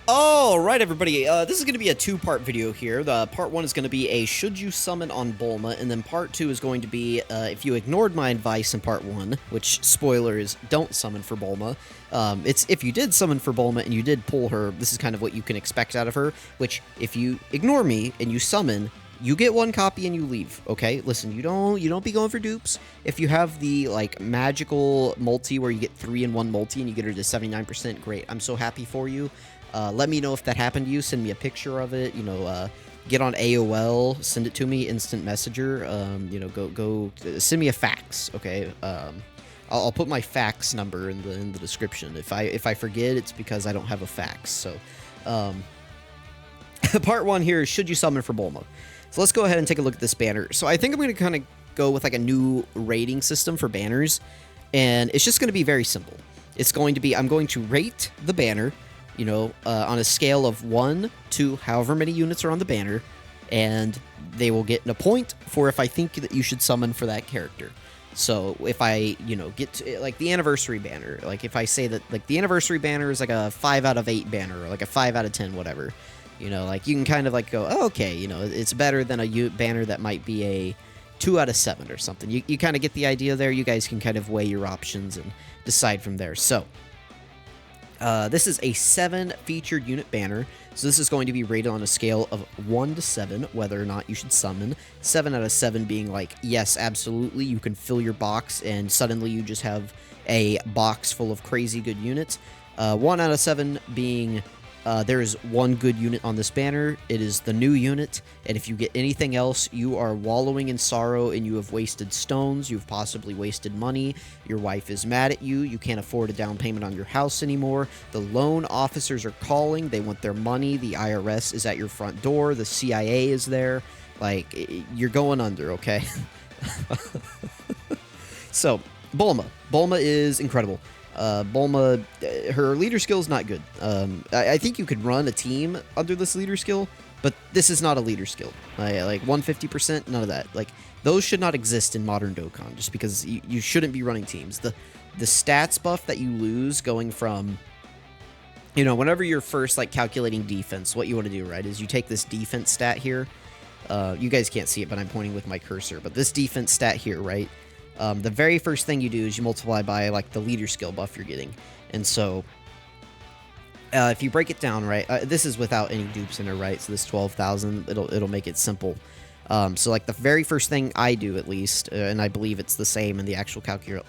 Alright everybody, this is going to be a two-part video here. The part one is going to be a should you summon on Bulma, and then part two is going to be if you ignored my advice in part one, which, spoiler, is don't summon for Bulma. It's if you did summon for Bulma and you did pull her, this is kind of what you can expect out of her, which if you ignore me and you summon, you get one copy and you leave, okay? Listen, you don't be going for dupes. If you have the, like, magical multi where you get 3-in-1 multi and you get her to 79%, great. I'm so happy for you. Let me know if that happened to you. Send me a picture of it. Get on AOL, send it to me, instant messenger. Go send me a fax. Okay. I'll put my fax number in the description. If I forget, it's because I don't have a fax. So, part one here is should you summon for Bulma? So let's go ahead and take a look at this banner. So I think I'm going to kind of go with like a new rating system for banners, and it's just going to be very simple. It's going to be I'm going to rate the banner, on a scale of 1 to however many units are on the banner, and they will get a point for if I think that you should summon for that character. So if I, get to, like, the anniversary banner, like, if I say that, like, the anniversary banner is, like, a 5 out of 8 banner, or, like, a 5 out of 10, whatever, like, you can kind of, like, go, oh, okay, it's better than a banner that might be a 2 out of 7 or something. You kind of get the idea there. You guys can kind of weigh your options and decide from there. So, this is a 7 featured unit banner, so this is going to be rated on a scale of 1 to 7, whether or not you should summon. 7 out of 7 being like, yes, absolutely, you can fill your box, and suddenly you just have a box full of crazy good units. 1 out of 7 being, there is one good unit on this banner. It is the new unit, and if you get anything else, you are wallowing in sorrow, and you have wasted stones, you've possibly wasted money, your wife is mad at you, you can't afford a down payment on your house anymore, the loan officers are calling, they want their money, the IRS is at your front door, the CIA is there, like, you're going under, okay? So, Bulma. Bulma is incredible. Bulma, her leader skill is not good. I think you could run a team under this leader skill, but this is not a leader skill. Like 150%, none of that. Like, those should not exist in modern Dokkan, just because you shouldn't be running teams. The stats buff that you lose going from, whenever you're first, like, calculating defense, what you want to do, right, is you take this defense stat here. You guys can't see it, but I'm pointing with my cursor. But this defense stat here, right? The very first thing you do is you multiply by, like, the leader skill buff you're getting. And so, if you break it down, right, this is without any dupes in there, right, so this 12,000, it'll make it simple. So, like, the very first thing I do, at least, and I believe it's the same in the actual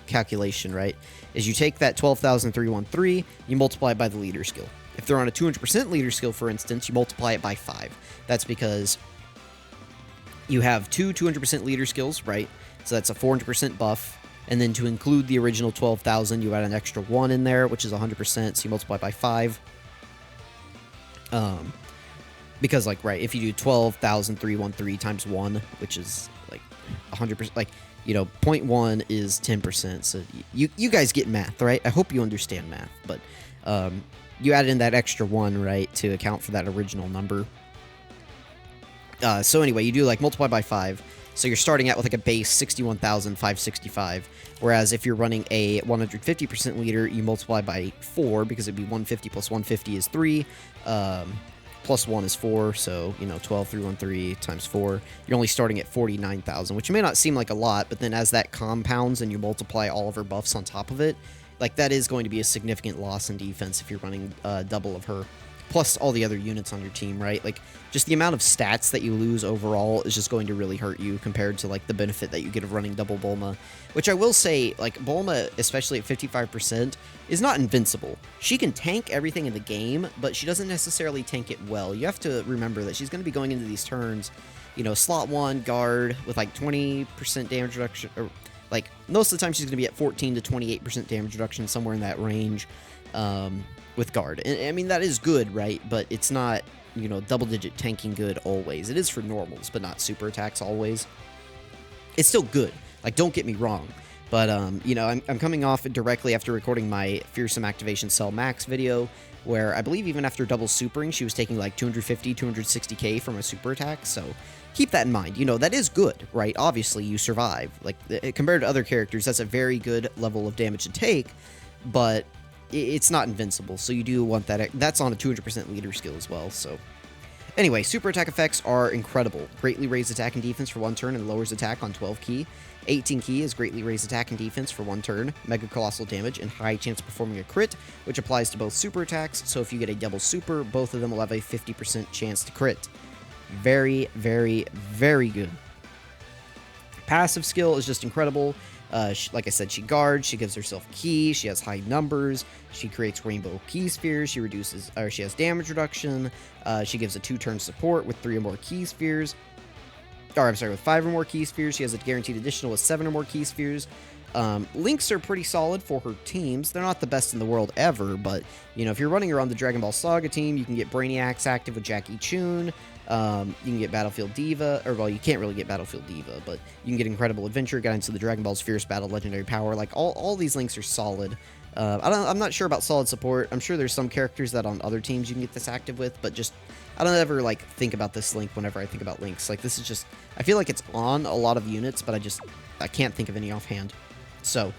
calculation, right, is you take that 12,313, you multiply it by the leader skill. If they're on a 200% leader skill, for instance, you multiply it by 5. That's because you have two 200% leader skills, right? So that's a 400% buff, and then to include the original 12,000, you add an extra 1 in there, which is 100%, so you multiply by 5. Because, like, right, if you do 12,313 times 1, which is, like, 100%, like, 0.1 is 10%, so you guys get math, right? I hope you understand math, but you add in that extra 1, right, to account for that original number. So anyway, you do, like, multiply by 5. So you're starting out with, like, a base 61,565, whereas if you're running a 150% leader, you multiply by 4, because it'd be 150 plus 150 is 3, plus 1 is 4, so, 12,313 times 4, you're only starting at 49,000, which may not seem like a lot, but then as that compounds and you multiply all of her buffs on top of it, like, that is going to be a significant loss in defense if you're running double of her. Plus all the other units on your team, right? Like, just the amount of stats that you lose overall is just going to really hurt you compared to, like, the benefit that you get of running double Bulma. Which I will say, like, Bulma, especially at 55%, is not invincible. She can tank everything in the game, but she doesn't necessarily tank it well. You have to remember that she's going to be going into these turns, slot 1, guard, with, like, 20% damage reduction, or, like, most of the time she's going to be at 14 to 28% damage reduction, somewhere in that range. With guard. And, I mean, that is good, right? But it's not, double-digit tanking good always. It is for normals, but not super attacks always. It's still good. Like, don't get me wrong. But, I'm coming off directly after recording my Fearsome Activation Cell Max video, where I believe even after double supering, she was taking, like, 250, 260k from a super attack, so keep that in mind. That is good, right? Obviously, you survive. Like, compared to other characters, that's a very good level of damage to take, but it's not invincible, so you do want that. That's on a 200% leader skill as well, so... Anyway, super attack effects are incredible. Greatly raised attack and defense for 1 turn and lowers attack on 12 key. 18 key is greatly raised attack and defense for 1 turn, mega colossal damage, and high chance of performing a crit, which applies to both super attacks, so if you get a double super, both of them will have a 50% chance to crit. Very, very, very good. Passive skill is just incredible. Like I said, she guards, she gives herself key, she has high numbers, she creates rainbow key spheres, she has damage reduction, she gives a 2-turn support with 3 or more key spheres, with 5 or more key spheres, she has a guaranteed additional with 7 or more key spheres. Links are pretty solid for her teams. They're not the best in the world ever, but, you know, if you're running her on the Dragon Ball Saga team, you can get Brainiacs active with Jackie Chun. You can get Battlefield Diva, or, well, you can't really get Battlefield Diva, but you can get Incredible Adventure, Guidance to the Dragon Ball's Fierce Battle, Legendary Power. Like, all these links are solid. I'm not sure about solid support. I'm sure there's some characters that on other teams you can get this active with, but just, I don't ever, like, think about this link whenever I think about links. Like, this is just, I feel like it's on a lot of units, but I can't think of any offhand. So,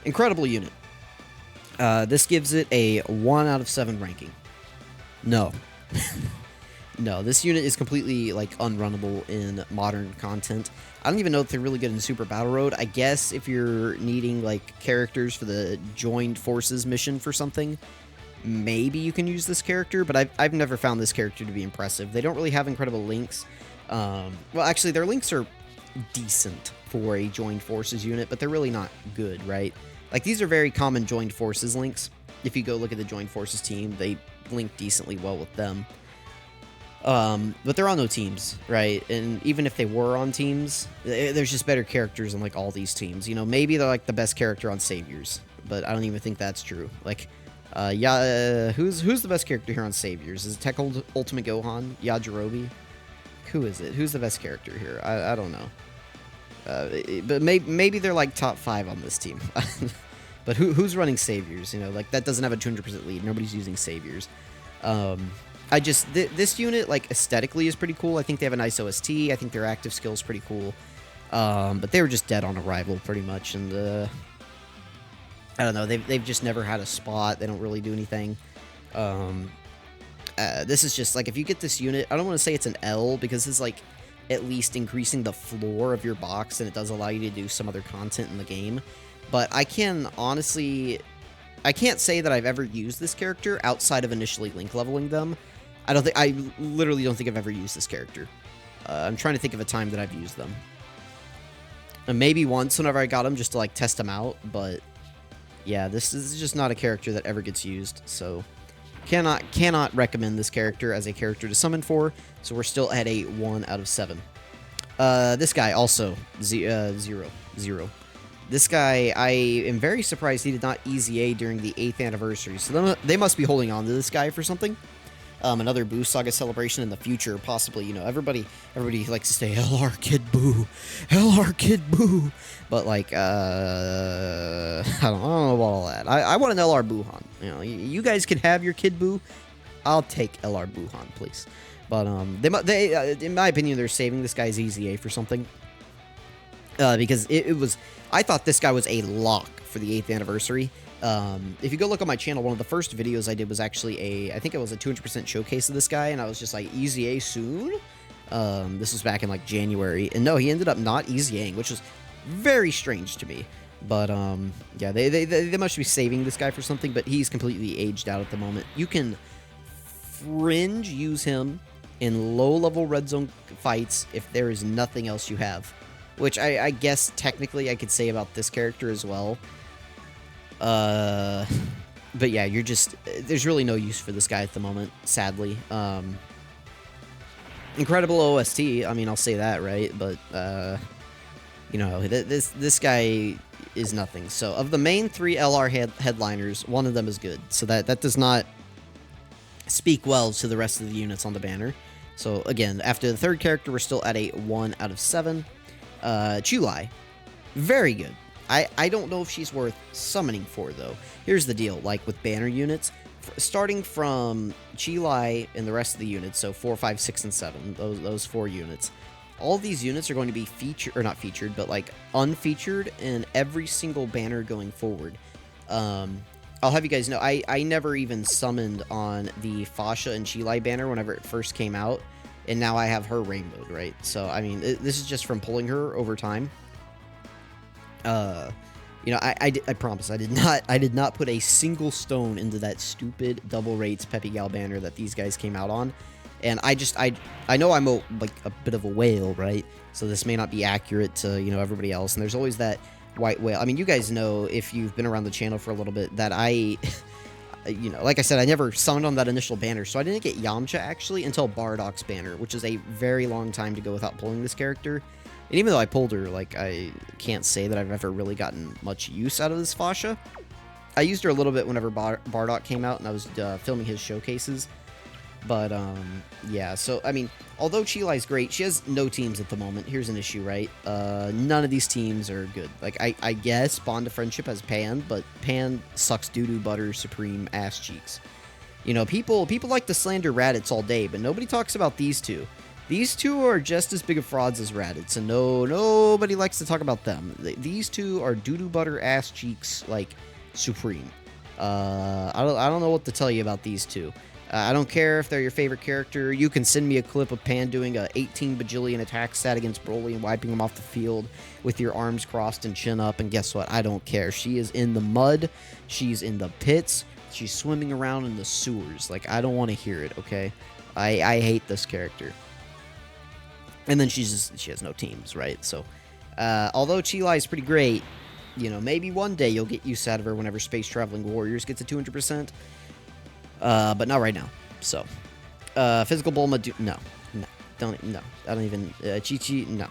incredible unit. This gives it a 1 out of 7 ranking. No. No, this unit is completely, like, unrunnable in modern content. I don't even know if they're really good in Super Battle Road. I guess if you're needing, like, characters for the Joined Forces mission for something, maybe you can use this character, but I've never found this character to be impressive. They don't really have incredible links. Well, actually, their links are decent for a Joined Forces unit, but they're really not good, right? Like, these are very common Joined Forces links. If you go look at the Joined Forces team, they link decently well with them. But they're on no teams, right? And even if they were on teams, there's just better characters in, like, all these teams. You know, maybe they're, like, the best character on Saviors, but I don't even think that's true. Like, who's the best character here on Saviors? Is it Tech Ultimate Gohan? Yajirobe? Who is it? Who's the best character here? I don't know. But maybe they're, like, top 5 on this team. But who's running Saviors? You know, like, that doesn't have a 200% lead. Nobody's using Saviors. This unit, like, aesthetically is pretty cool. I think they have a nice OST. I think their active skill is pretty cool. But they were just dead on arrival, pretty much. And, I don't know. They've just never had a spot. They don't really do anything. This is just, like, if you get this unit, I don't want to say it's an L, because it's, like, at least increasing the floor of your box, and it does allow you to do some other content in the game. But I can't say that I've ever used this character outside of initially link leveling them. I literally don't think I've ever used this character. I'm trying to think of a time that I've used them. And maybe once whenever I got them just to, like, test them out, but yeah, this is just not a character that ever gets used, so cannot recommend this character as a character to summon for, so we're still at a 1 out of 7. This guy also, 0. This guy, I am very surprised he did not EZA during the 8th anniversary, so they must be holding on to this guy for something. Another Boo Saga celebration in the future, possibly. You know, everybody likes to say LR Kid Boo, LR Kid Boo, but, like, I don't know about all that. I want an LR Buuhan. You know, you guys can have your Kid Boo. I'll take LR Buuhan, please. But they in my opinion, they're saving this guy's EZA for something. Because it was, I thought this guy was a lock for the 8th anniversary. If you go look on my channel, one of the first videos I did was actually I think it was a 200% showcase of this guy, and I was just like, EZA soon? This was back in, like, January, and no, he ended up not EZAing, which was very strange to me. But, yeah, they must be saving this guy for something, but he's completely aged out at the moment. You can fringe use him in low-level red zone fights if there is nothing else you have. Which I guess technically I could say about this character as well. But yeah, there's really no use for this guy at the moment, sadly. Incredible OST, I mean, I'll say that, right? But, you know, this guy is nothing. So, of the main 3 LR headliners, one of them is good. So that does not speak well to the rest of the units on the banner. So, again, after the 3rd character, we're still at a 1 out of 7. Chulai, very good. I don't know if she's worth summoning for, though. Here's the deal, like with banner units, starting from Chulai and the rest of the units, so 4, 5, 6, and 7, those 4 units, all these units are going to be featured, or not featured, but, like, unfeatured in every single banner going forward. I'll have you guys know, I never even summoned on the Fasha and Chilai banner whenever it first came out, and now I have her rainbowed, right? So, I mean, this is just from pulling her over time. You know, I promise, I did not put a single stone into that stupid double rates Peppy Gal banner that these guys came out on. And I know I'm like a bit of a whale, right? So this may not be accurate to, you know, everybody else. And there's always that white whale. I mean, you guys know, if you've been around the channel for a little bit, that you know, like I said, I never summoned on that initial banner. So I didn't get Yamcha, actually, until Bardock's banner, which is a very long time to go without pulling this character. And even though I pulled her, like, I can't say that I've ever really gotten much use out of this Fasha. I used her a little bit whenever Bardock came out and I was filming his showcases. But, yeah, so, I mean, although Chilai's great, she has no teams at the moment. Here's an issue, right? None of these teams are good. Like, I guess Bond of Friendship has Pan, but Pan sucks doo-doo butter supreme ass cheeks. You know, people like to slander Raditz all day, but nobody talks about these two. These two are just as big of frauds as Raditz, and nobody likes to talk about them. These two are doo-doo butter ass cheeks, like, supreme. I don't know what to tell you about these two. I don't care if they're your favorite character. You can send me a clip of Pan doing a 18 bajillion attack stat against Broly and wiping him off the field with your arms crossed and chin up, and guess what? I don't care. She is in the mud. She's in the pits. She's swimming around in the sewers. Like, I don't want to hear it, okay? I hate this character. And then she has no teams, right? So, although Chilai is pretty great, you know, maybe one day you'll get use out of her whenever Space Traveling Warriors gets to 200%. But not right now. So, physical Bulma, no, I don't even, Chi-Chi, no,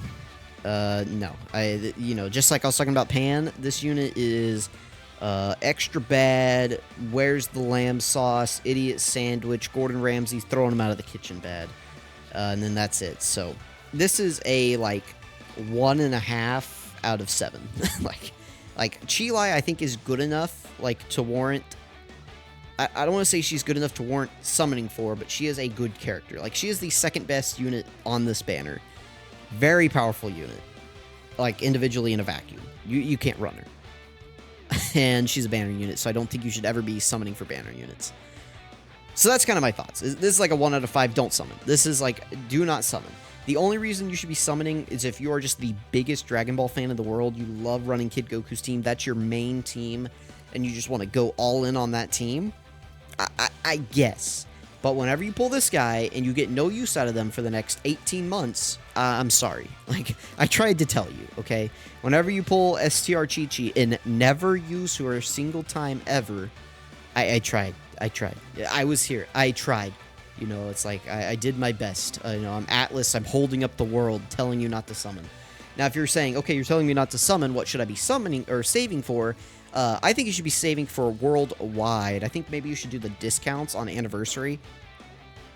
you know, just like I was talking about Pan, this unit is, extra bad, where's the lamb sauce, idiot sandwich, Gordon Ramsay's throwing him out of the kitchen bad, and then that's it. So, this is a, like, 1.5 out of 7, like, Chilai, I think, is good enough, like, to warrant, I don't want to say she's good enough to warrant summoning for, but she is a good character. Like, she is the second best unit on this banner. Very powerful unit. Like, individually in a vacuum. You can't run her. And she's a banner unit, so I don't think you should ever be summoning for banner units. So that's kind of my thoughts. This is like a 1 out of 5, don't summon. This is like, do not summon. The only reason you should be summoning is if you are just the biggest Dragon Ball fan in the world, you love running Kid Goku's team, that's your main team, and you just want to go all in on that team. I guess. But whenever you pull this guy and you get no use out of them for the next 18 months, I'm sorry. Like, I tried to tell you, okay? Whenever you pull STR Chi-Chi and never use her a single time ever, I tried. I was here. I tried. You know, it's like, I did my best. You know, I'm Atlas. I'm holding up the world, telling you not to summon. Now, if you're saying, okay, you're telling me not to summon, what should I be summoning or saving for? I think you should be saving for worldwide. I think maybe you should do the discounts on Anniversary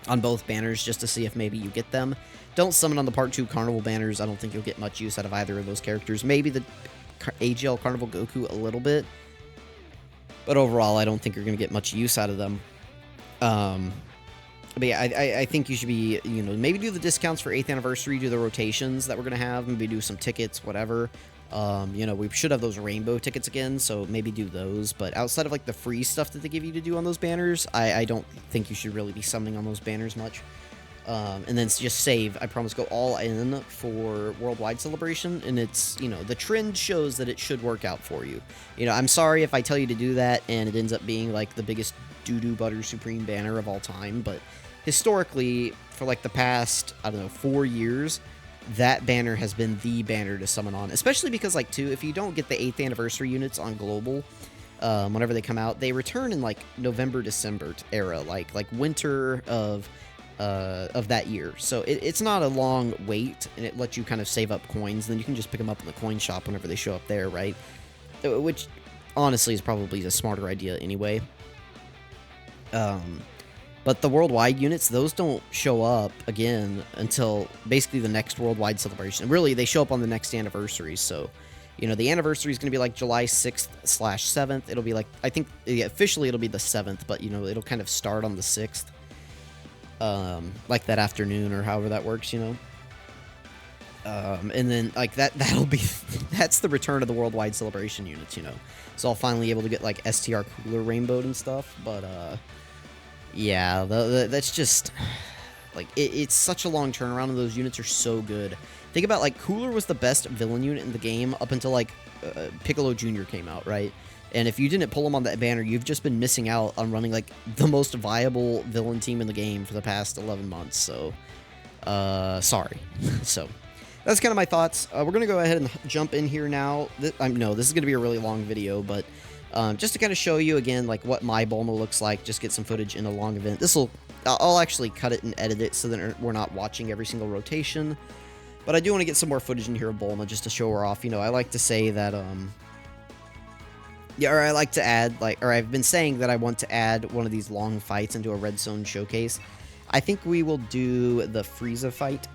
on both banners just to see if maybe you get them. Don't summon on the Part 2 Carnival banners. I don't think you'll get much use out of either of those characters. Maybe the AGL Carnival Goku a little bit. But overall, I don't think you're going to get much use out of them. But yeah, I think you should be, you know, maybe do the discounts for 8th Anniversary, do the rotations that we're going to have, maybe do some tickets, whatever. You know, we should have those rainbow tickets again, so maybe do those. But outside of, like, the free stuff that they give you to do on those banners, I don't think you should really be summoning on those banners much. And then just save. I promise, go all in for Worldwide Celebration, and it's, you know, the trend shows that it should work out for you. You know, I'm sorry if I tell you to do that, and it ends up being, like, the biggest doo-doo butter supreme banner of all time, but historically, for, like, the past, I don't know, 4 years, that banner has been the banner to summon on, especially because, like, too, if you don't get the 8th Anniversary units on Global, whenever they come out, they return in, like, November, December era, like winter of that year. So it's not a long wait, and it lets you kind of save up coins, and then you can just pick them up in the coin shop whenever they show up there, right? Which, honestly, is probably a smarter idea anyway. But the worldwide units, those don't show up again until basically the next worldwide celebration. Really, they show up on the next anniversary. So, you know, the anniversary is going to be like July 6th/7th. It'll be like, I think, yeah, officially it'll be the 7th, but, you know, it'll kind of start on the 6th. Like that afternoon or however that works, you know. And then, like, that'll be... that's the return of the Worldwide Celebration units, you know. So I'll finally able to get, like, STR Cooler rainbowed and stuff. But, yeah, that's just... like, it's such a long turnaround, and those units are so good. Think about, like, Cooler was the best villain unit in the game up until, like, Piccolo Jr. came out, right? And if you didn't pull him on that banner, you've just been missing out on running, like, the most viable villain team in the game for the past 11 months. So, sorry. So... that's kind of my thoughts. We're going to go ahead and jump in here now. No, this is going to be a really long video, but just to kind of show you again, like, what my Bulma looks like, just get some footage in a long event. I'll actually cut it and edit it so that we're not watching every single rotation. But I do want to get some more footage in here of Bulma just to show her off. You know, I like to say that, yeah, or I like to add, like, or I've been saying that I want to add one of these long fights into a Red Zone showcase. I think we will do the Frieza fight.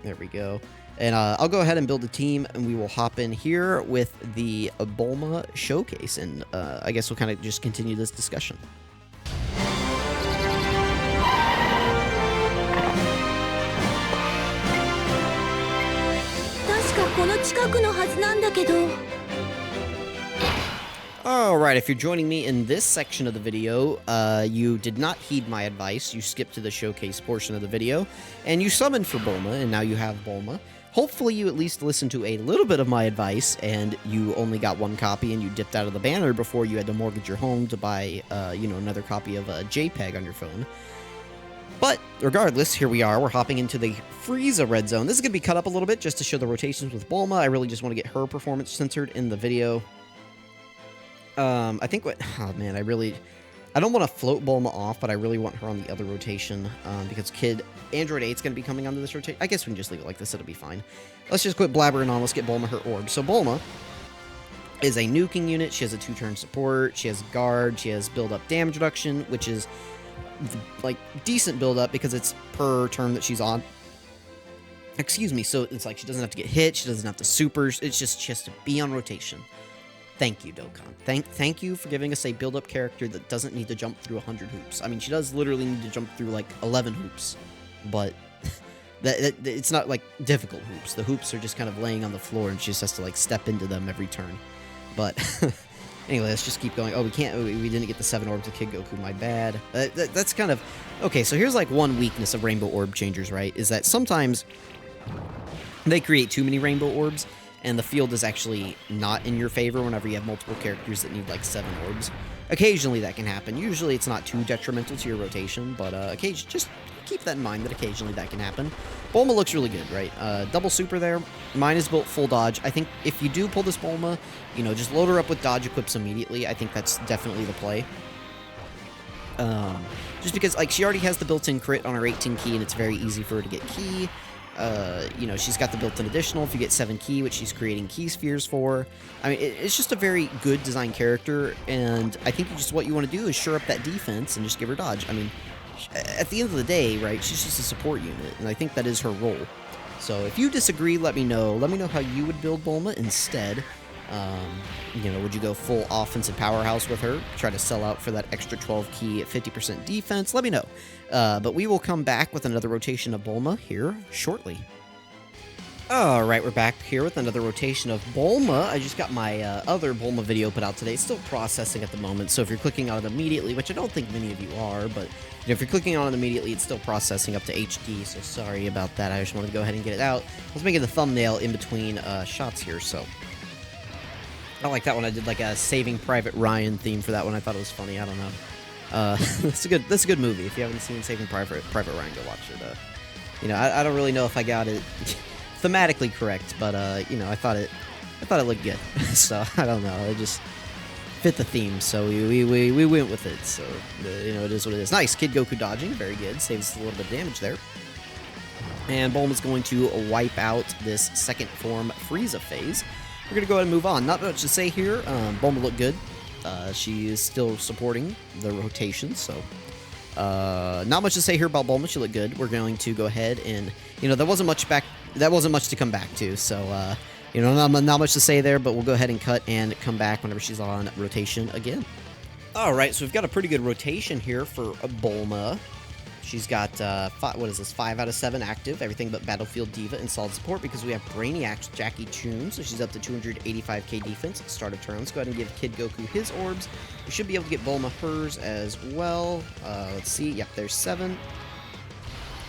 There we go. And I'll go ahead and build a team, and we will hop in here with the Bulma showcase. And I guess we'll kind of just continue this discussion. 確かこの近くのはずなんだけど。 Alright, if you're joining me in this section of the video, you did not heed my advice. You skipped to the showcase portion of the video, and you summoned for Bulma, and now you have Bulma. Hopefully you at least listened to a little bit of my advice, and you only got one copy, and you dipped out of the banner before you had to mortgage your home to buy, you know, another copy of a JPEG on your phone. But regardless, here we are. We're hopping into the Frieza Red Zone. This is going to be cut up a little bit just to show the rotations with Bulma. I really just want to get her performance censored in the video. I think what... oh, man, I don't want to float Bulma off, but I really want her on the other rotation, because Android 8's going to be coming onto this rotation. I guess we can just leave it like this, it'll be fine. Let's just quit blabbering on, let's get Bulma her orb. So Bulma is a nuking unit, she has a 2-turn support, she has guard, she has build-up damage reduction, which is, like, decent build-up because it's per turn that she's on. Excuse me, so it's like she doesn't have to get hit, she doesn't have to supers, it's just she has to be on rotation. Thank you, Dokkan. Thank you for giving us a build-up character that doesn't need to jump through 100 hoops. I mean, she does literally need to jump through, like, 11 hoops. But it's not, like, difficult hoops. The hoops are just kind of laying on the floor, and she just has to, like, step into them every turn. But, anyway, let's just keep going. Oh, we didn't get the 7 orbs of Kid Goku, my bad. That's kind of... okay, so here's, like, one weakness of Rainbow Orb Changers, right? Is that sometimes they create too many Rainbow Orbs, and the field is actually not in your favor whenever you have multiple characters that need, like, 7 orbs. Occasionally that can happen. Usually it's not too detrimental to your rotation, but occasionally, just keep that in mind that occasionally that can happen. Bulma looks really good, right? Double super there. Mine is built full dodge. I think if you do pull this Bulma, you know, just load her up with dodge equips immediately. I think that's definitely the play. Just because, like, she already has the built-in crit on her 18 key, and it's very easy for her to get key. You know, she's got the built-in additional if you get 7 key, which she's creating key spheres for. I mean, it's just a very good design character, and I think what you want to do is shore up that defense and just give her dodge. I mean, at the end of the day, right, she's just a support unit, and I think that is her role. So if you disagree, let me know. Let me know how you would build Bulma instead. You know, would you go full offensive powerhouse with her? Try to sell out for that extra 12 key at 50% defense? Let me know. But we will come back with another rotation of Bulma here shortly. Alright, we're back here with another rotation of Bulma. I just got my other Bulma video put out today. It's still processing at the moment, so if you're clicking on it immediately, which I don't think many of you are, but you know, if you're clicking on it immediately, it's still processing up to HD, so sorry about that. I just wanted to go ahead and get it out. I was making the thumbnail in between shots here, so... I like that one. I did like a Saving Private Ryan theme for that one. I thought it was funny. I don't know. That's a good movie. If you haven't seen Saving Private Ryan, go watch it. You know, I don't really know if I got it thematically correct, but you know, I thought it looked good. So I don't know. It just fit the theme, so we went with it. So you know, it is what it is. Nice, Kid Goku dodging, very good. Saves a little bit of damage there. And Bulma's going to wipe out this second form Frieza phase. We're going to go ahead and move on. Not much to say here. Bulma looked good. She is still supporting the rotation, so... not much to say here about Bulma. She looked good. We're going to go ahead and... you know, there wasn't much to come back to, so... you know, not much to say there, but we'll go ahead and cut and come back whenever she's on rotation again. Alright, so we've got a pretty good rotation here for Bulma. She's got, what is this, 5 out of 7 active, everything but Battlefield Diva and Solid Support, because we have Brainiac's Jackie Chun, so she's up to 285k defense at the start of turn. Let's go ahead and give Kid Goku his orbs. We should be able to get Bulma hers as well. Let's see, yep, there's 7.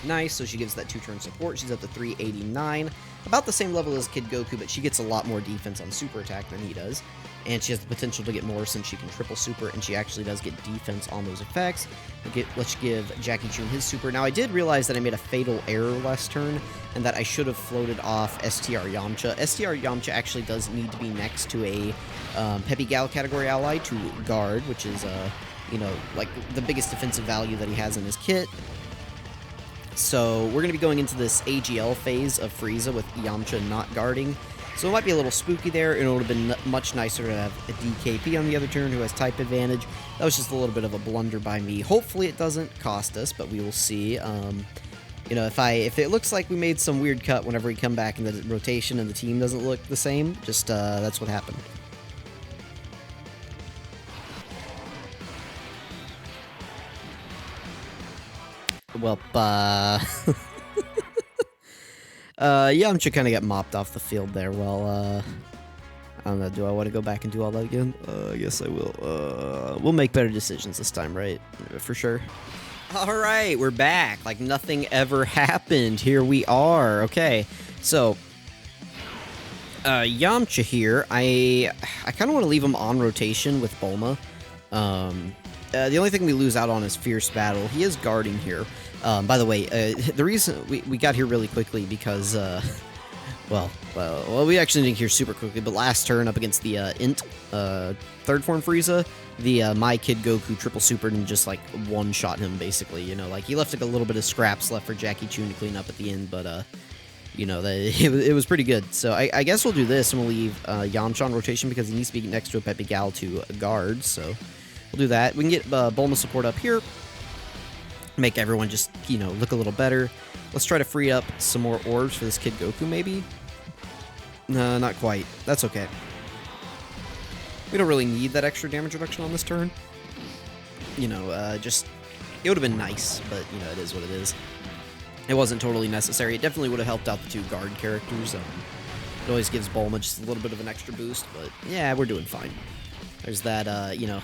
Nice, so she gives that 2-turn support. She's up to 389. About the same level as Kid Goku, but she gets a lot more defense on super attack than he does. And she has the potential to get more since she can triple super, and she actually does get defense on those effects. Let's give Jackie Chun his super. Now, I did realize that I made a fatal error last turn, and that I should have floated off STR Yamcha. STR Yamcha actually does need to be next to a Peppy Gal category ally to guard, which is, you know, like the biggest defensive value that he has in his kit. So we're going to be going into this AGL phase of Frieza with Yamcha not guarding. So it might be a little spooky there, and it would have been much nicer to have a DKP on the other turn who has type advantage. That was just a little bit of a blunder by me. Hopefully it doesn't cost us, but we will see. You know, if it looks like we made some weird cut whenever we come back in the rotation and the team doesn't look the same, just that's what happened. Well, Yamcha kind of got mopped off the field there. Well, I don't know. Do I want to go back and do all that again? I guess I will. We'll make better decisions this time, right? For sure. All right, we're back. Like nothing ever happened. Here we are. Okay, so Yamcha here. I kind of want to leave him on rotation with Bulma. The only thing we lose out on is Fierce Battle. He is guarding here. By the way, the reason we got here really quickly because, well, we actually didn't get here super quickly, but last turn up against the Int, third form Frieza, the My Kid Goku triple supered and just, like, one-shot him, basically, you know, like, he left, like, a little bit of scraps left for Jackie Chun to clean up at the end, but, you know, it was pretty good. So I guess we'll do this, and we'll leave Yamcha on rotation because he needs to be next to a Peppy Gal to guard, so we'll do that. We can get Bulma support up here. Make everyone just, you know, look a little better. Let's try to free up some more orbs for this Kid Goku, maybe? No, not quite. That's okay. We don't really need that extra damage reduction on this turn. You know, just... It would have been nice, but, you know, it is what it is. It wasn't totally necessary. It definitely would have helped out the 2 guard characters. It always gives Bulma just a little bit of an extra boost, but, yeah, we're doing fine. There's that, you know...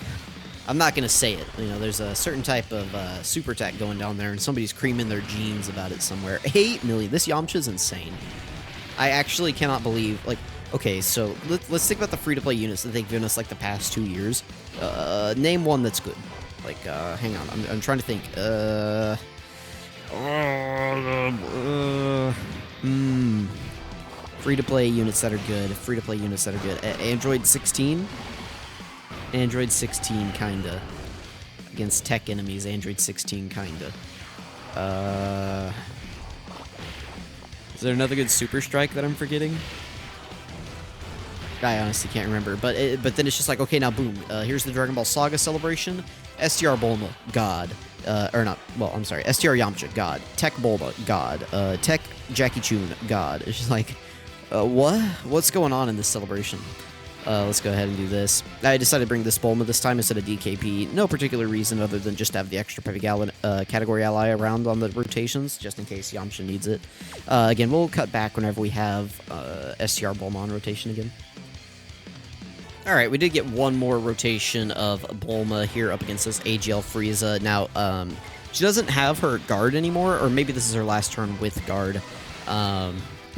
I'm not going to say it. You know, there's a certain type of super attack going down there, and somebody's creaming their jeans about it somewhere. 8 million. This Yamcha's insane. I actually cannot believe, like, okay, so let's think about the free-to-play units that they've given us, like, the past 2 years. Name one that's good. Like, hang on. I'm trying to think. Free-to-play units that are good. Free-to-play units that are good. Android 16? Android 16, kinda. Against tech enemies, Android 16, kinda. Is there another good Super Strike that I'm forgetting? I honestly can't remember. But then it's just like, okay, now boom. Here's the Dragon Ball Saga celebration. STR Bulma, God. Or not, well, I'm sorry. STR Yamcha, God. Tech Bulma, God. Tech Jackie Chun, God. It's just like, what? What's going on in this celebration? Let's go ahead and do this. I decided to bring this Bulma this time instead of DKP. No particular reason other than just to have the extra Peppy Gal category ally around on the rotations, just in case Yamcha needs it. Again, we'll cut back whenever we have STR Bulma on rotation again. Alright, we did get one more rotation of Bulma here up against this AGL Frieza. Now, she doesn't have her guard anymore, or maybe this is her last turn with guard.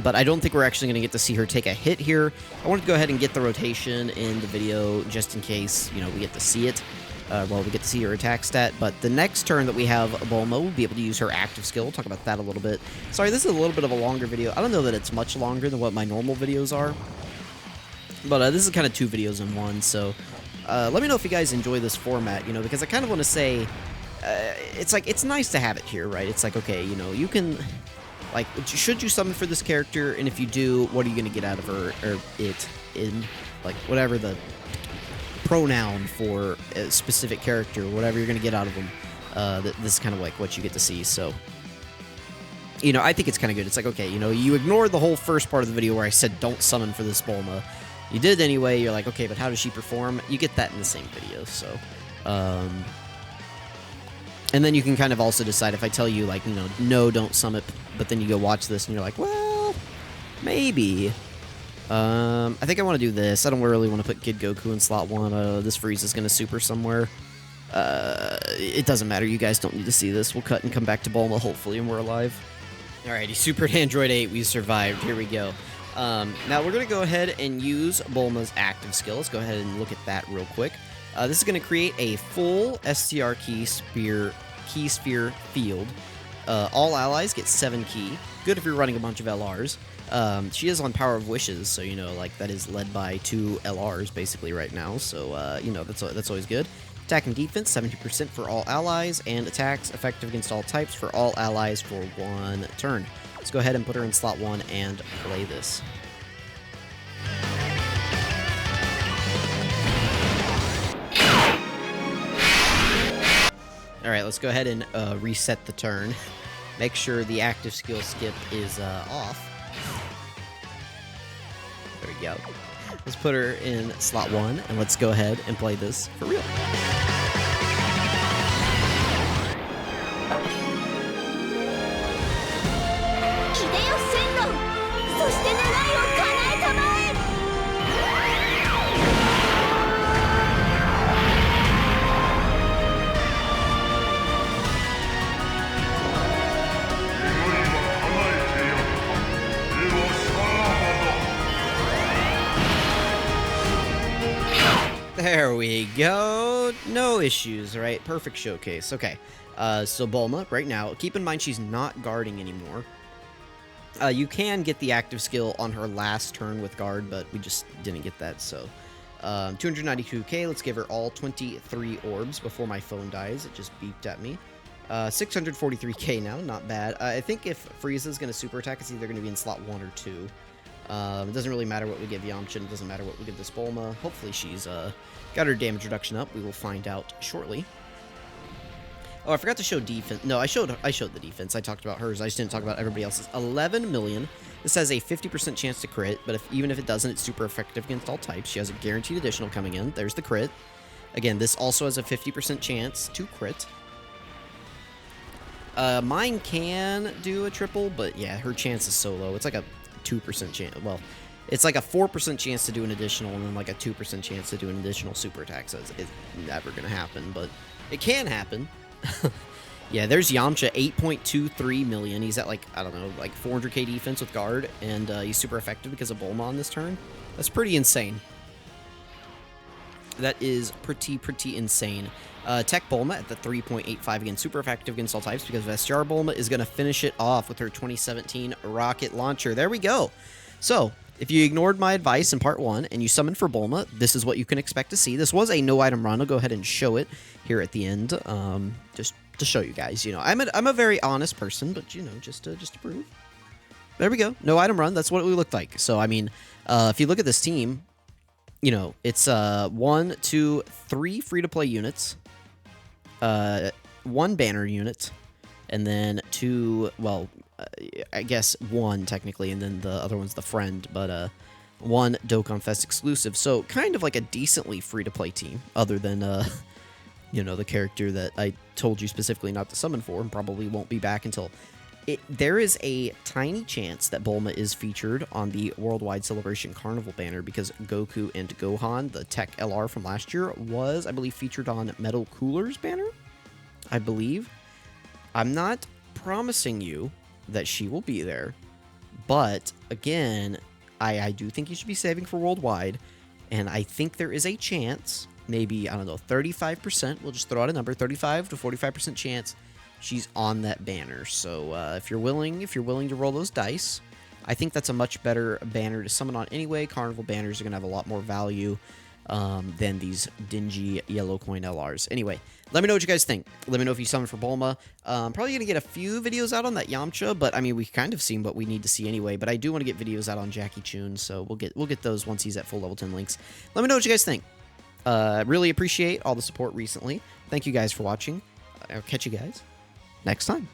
But I don't think we're actually going to get to see her take a hit here. I wanted to go ahead and get the rotation in the video just in case, you know, we get to see it. Well, we get to see her attack stat. But the next turn that we have Bulma, we'll be able to use her active skill. We'll talk about that a little bit. Sorry, this is a little bit of a longer video. I don't know that it's much longer than what my normal videos are. But this is kind of 2 videos in one. So let me know if you guys enjoy this format, you know, because I kind of want to say, it's like, it's nice to have it here, right? It's like, okay, you know, you can... Like, should you summon for this character, and if you do, what are you going to get out of her, or it, in, like, whatever the pronoun for a specific character, whatever you're going to get out of them, this is kind of like what you get to see, so, you know, I think it's kind of good. It's like, okay, you know, you ignored the whole first part of the video where I said don't summon for this Bulma. You did it anyway, you're like, okay, but how does she perform? You get that in the same video, so, And then you can kind of also decide if I tell you, like, you know, no, don't summon, but then you go watch this and you're like, well, maybe. I think I want to do this. I don't really want to put Kid Goku in slot 1. This freeze is going to super somewhere. It doesn't matter. You guys don't need to see this. We'll cut and come back to Bulma, hopefully, and we're alive. Alright, he supered Android 8. We survived. Here we go. Now we're going to go ahead and use Bulma's active skill. Let's go ahead and look at that real quick. This is going to create a full STR key sphere field. All allies get 7 key. Good if you're running a bunch of LRs. She is on Power of Wishes, so, you know, like, that is led by 2 LRs, basically, right now. So, you know, that's always good. Attack and defense, 70% for all allies, and attacks effective against all types for all allies for 1 turn. Let's go ahead and put her in slot 1 and play this. Alright, let's go ahead and reset the turn. Make sure the active skill skip is off. There we go. Let's put her in slot 1, and let's go ahead and play this for real. There we go. No issues, right? Perfect showcase. Okay. So Bulma, right now, keep in mind she's not guarding anymore. You can get the active skill on her last turn with guard, but we just didn't get that, so. 292k, let's give her all 23 orbs before my phone dies. It just beeped at me. 643k now, not bad. I think if Frieza's going to super attack, it's either going to be in slot 1 or 2. It doesn't really matter what we give Yamcha, it doesn't matter what we give this Bulma. Hopefully she's got her damage reduction up. We will find out shortly. Oh, I forgot to show defense. No, I showed the defense. I talked about hers. I just didn't talk about everybody else's. 11 million. This has a 50% chance to crit, but even if it doesn't, it's super effective against all types. She has a guaranteed additional coming in. There's the crit. Again, this also has a 50% chance to crit. Mine can do a triple, but yeah, her chance is so low. It's like a 2% chance. Well, it's like a 4% chance to do an additional, and then like a 2% chance to do an additional super attack. So it's never going to happen, but it can happen. Yeah, there's Yamcha, 8.23 million. He's at, like, I don't know, like 400k defense with guard, and he's super effective because of Bulma on this turn. That's pretty insane. That is pretty insane. Tech Bulma at the 3.85, again, super effective against all types because of STR. Bulma is going to finish it off with her 2017 rocket launcher. There we go. So, if you ignored my advice in part 1 and you summoned for Bulma, this is what you can expect to see. This was a no-item run. I'll go ahead and show it here at the end, just to show you guys. You know, I'm a very honest person, but, you know, just to prove. There we go. No-item run. That's what we looked like. So, I mean, if you look at this team, you know, it's 1, 2, 3 free-to-play units, 1 banner unit, and then 2, well, I guess 1 technically, and then the other one's the friend, but 1 Dokkan Fest exclusive. So kind of like a decently free-to-play team, other than, you know, the character that I told you specifically not to summon for, and probably won't be back until... There is a tiny chance that Bulma is featured on the Worldwide Celebration Carnival banner because Goku and Gohan, the Tech LR from last year, was, I believe, featured on Metal Cooler's banner, I believe. I'm not promising you that she will be there, but again, I do think you should be saving for Worldwide, and I think there is a chance, maybe, I don't know, 35%, we'll just throw out a number, 35 to 45% chance she's on that banner. So if you're willing to roll those dice, I think that's a much better banner to summon on anyway. Carnival banners are going to have a lot more value than these dingy yellow coin LRs. Anyway, let me know what you guys think. Let me know if you summon for Bulma. Probably going to get a few videos out on that Yamcha, but I mean, we've kind of seen what we need to see anyway, but I do want to get videos out on Jackie Chun, so we'll get those once he's at full level 10 links. Let me know what you guys think. Really appreciate all the support recently. Thank you guys for watching. I'll catch you guys next time.